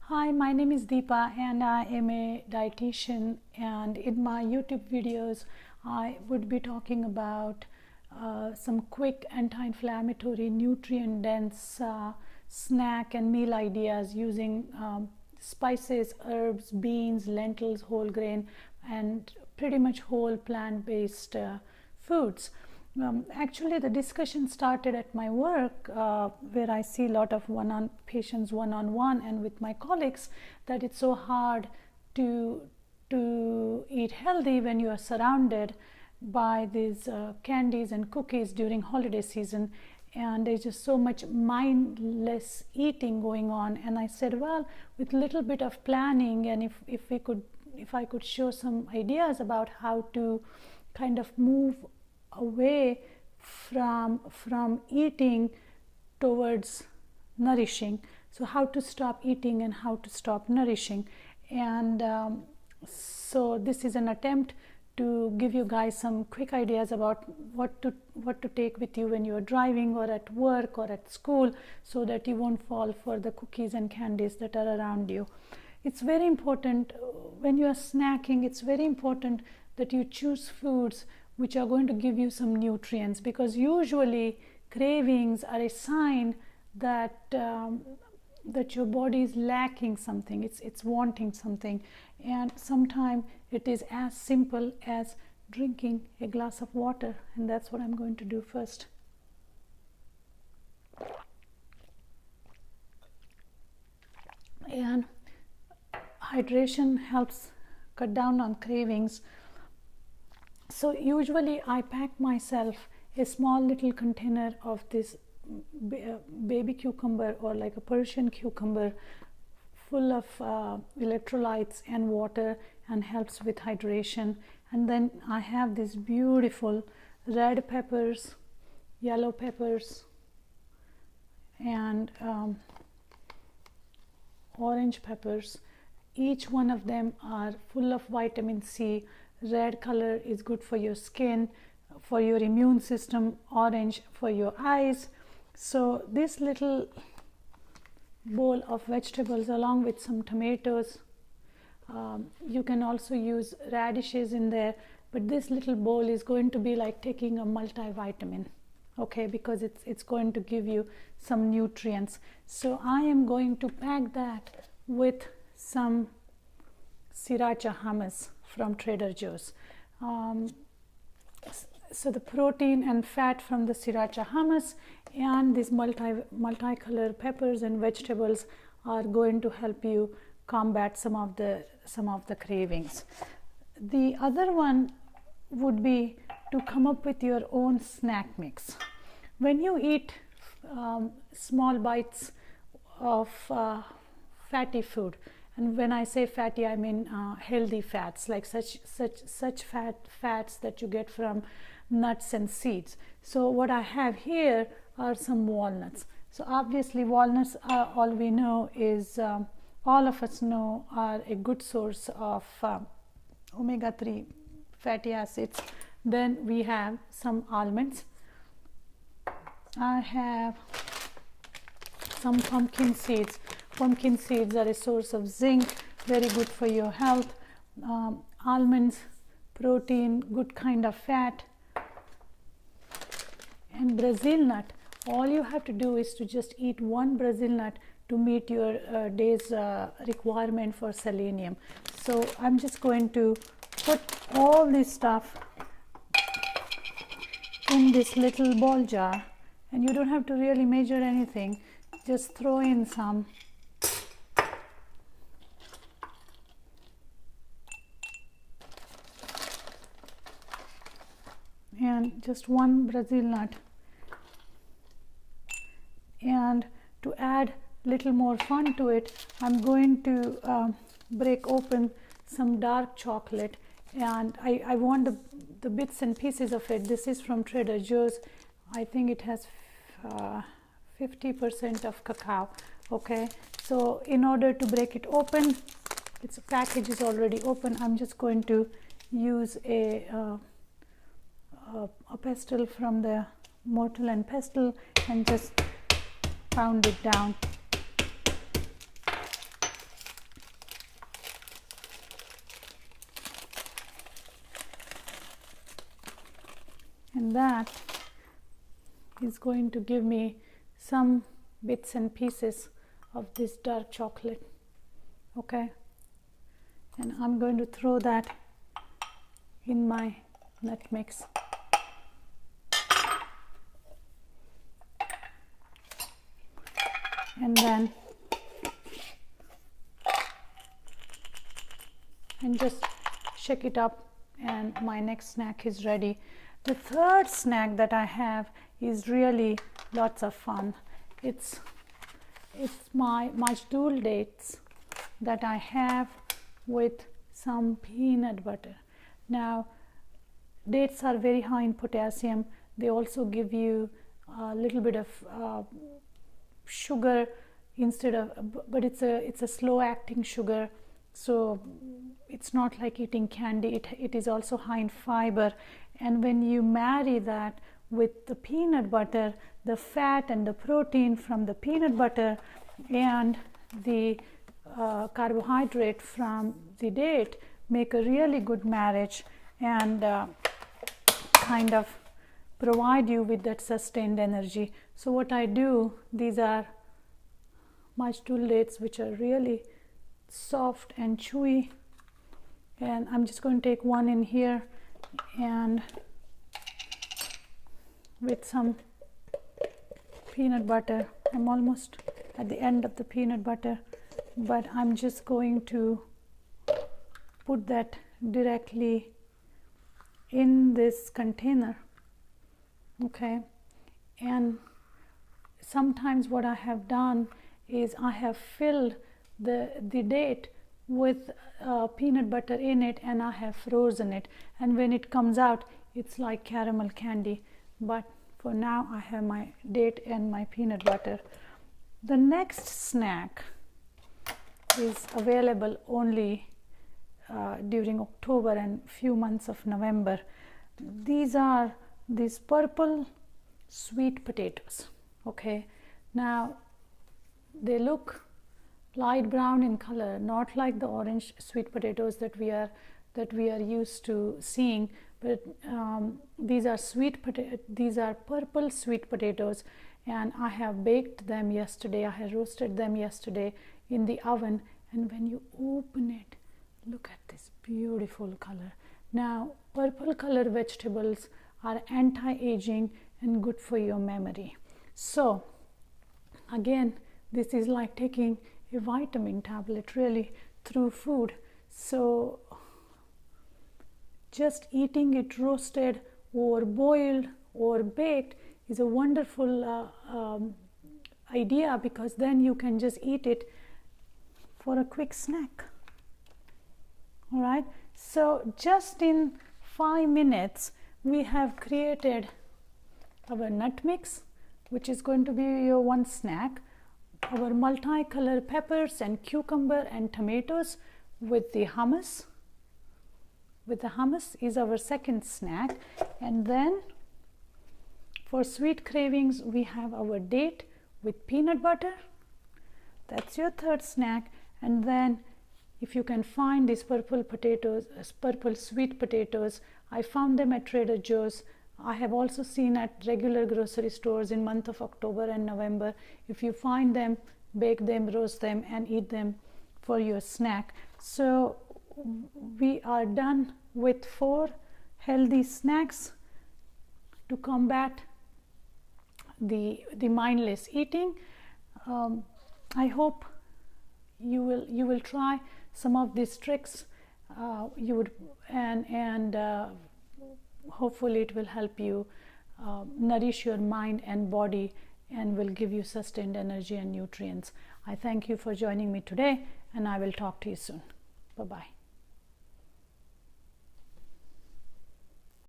Hi, my name is Deepa and I am a dietitian, and in my YouTube videos I would be talking about some quick anti-inflammatory nutrient dense snack and meal ideas using spices, herbs, beans, lentils, whole grain and pretty much whole plant-based foods. Actually, the discussion started at my work where I see a lot of patients one-on-one and with my colleagues, that it's so hard to eat healthy when you are surrounded by these candies and cookies during holiday season, and there's just so much mindless eating going on. And I said, well, with a little bit of planning, and if I could show some ideas about how to kind of move away from eating towards nourishing, so how to stop eating and how to stop nourishing. And so this is an attempt to give you guys some quick ideas about what to take with you when you are driving or at work or at school, so that you won't fall for the cookies and candies that are around you. It's very important when you are snacking, it's very important that you choose foods which are going to give you some nutrients, because usually cravings are a sign that that your body is lacking something, it's wanting something. And sometimes it is as simple as drinking a glass of water, and that's what I'm going to do first. And hydration helps cut down on cravings. So usually I pack myself a small little container of this baby cucumber, or like a Persian cucumber, full of electrolytes and water, and helps with hydration. And then I have these beautiful red peppers, yellow peppers, and orange peppers. Each one of them are full of vitamin C. Red color is good for your skin, for your immune system, orange for your eyes. So this little bowl of vegetables along with some tomatoes, you can also use radishes in there, but this little bowl is going to be like taking a multivitamin, okay, because it's going to give you some nutrients. So I am going to pack that with some sriracha hummus from Trader Joe's. So the protein and fat from the sriracha hummus and these multicolored peppers and vegetables are going to help you combat some of the cravings. The other one would be to come up with your own snack mix. When you eat small bites of fatty food, and when I say fatty, I mean healthy fats, like such fats that you get from nuts and seeds. So what I have here are some walnuts. So obviously walnuts are, all we know is, all of us know, are a good source of omega-3 fatty acids. Then we have some almonds. I have some pumpkin seeds. Pumpkin seeds are a source of zinc, very good for your health. Almonds, protein, good kind of fat. And Brazil nut, all you have to do is to just eat one Brazil nut to meet your day's requirement for selenium. So I'm just going to put all this stuff in this little ball jar, and you don't have to really measure anything, just throw in some. And just one Brazil nut. And to add little more fun to it, I'm going to break open some dark chocolate, and I want the bits and pieces of it. This is from Trader Joe's. I think it has 50% of cacao. Okay, so in order to break it open, its package is already open. I'm just going to use a pestle from the mortar and pestle and just pound it down. that is going to give me some bits and pieces of this dark chocolate. Okay, and I'm going to throw that in my nut mix. And then just shake it up, and my next snack is ready. The third snack that I have is really lots of fun. It's my majdool dates that I have with some peanut butter. Now, dates are very high in potassium. They also give you a little bit of sugar instead of, but it's a slow acting sugar, so it's not like eating candy. It is also high in fiber, and when you marry that with the peanut butter, the fat and the protein from the peanut butter and the carbohydrate from the date make a really good marriage, and kind of provide you with that sustained energy. So what I do, these are majdool dates which are really soft and chewy, and I'm just going to take one in here, and with some peanut butter. I'm almost at the end of the peanut butter, but I'm just going to put that directly in this container. Okay, and sometimes what I have done is I have filled the date with peanut butter in it, and I have frozen it, and when it comes out it's like caramel candy. But for now I have my date and my peanut butter. The next snack is available only during October and few months of November. These are these purple sweet potatoes. Okay, now they look light brown in color, not like the orange sweet potatoes that we are used to seeing, but these are purple sweet potatoes, and I have baked them yesterday. I have roasted them yesterday in the oven, and when you open it, look at this beautiful color. Now, purple color vegetables are anti-aging and good for your memory. So again, this is like taking a vitamin tablet really through food. So just eating it roasted or boiled or baked is a wonderful idea, because then you can just eat it for a quick snack. All right, so just in 5 minutes we have created our nut mix, which is going to be your one snack, our multicolor peppers and cucumber and tomatoes with the hummus. With the hummus is our second snack, and then for sweet cravings we have our date with peanut butter. That's your third snack. And then if you can find these purple sweet potatoes, I found them at Trader Joe's. I have also seen at regular grocery stores in month of October and November. If you find them, bake them, roast them, and eat them for your snack. So we are done with 4 healthy snacks to combat the mindless eating. I hope you will try some of these tricks. Hopefully it will help you nourish your mind and body, and will give you sustained energy and nutrients. I thank you for joining me today, and I will talk to you soon. Bye-bye.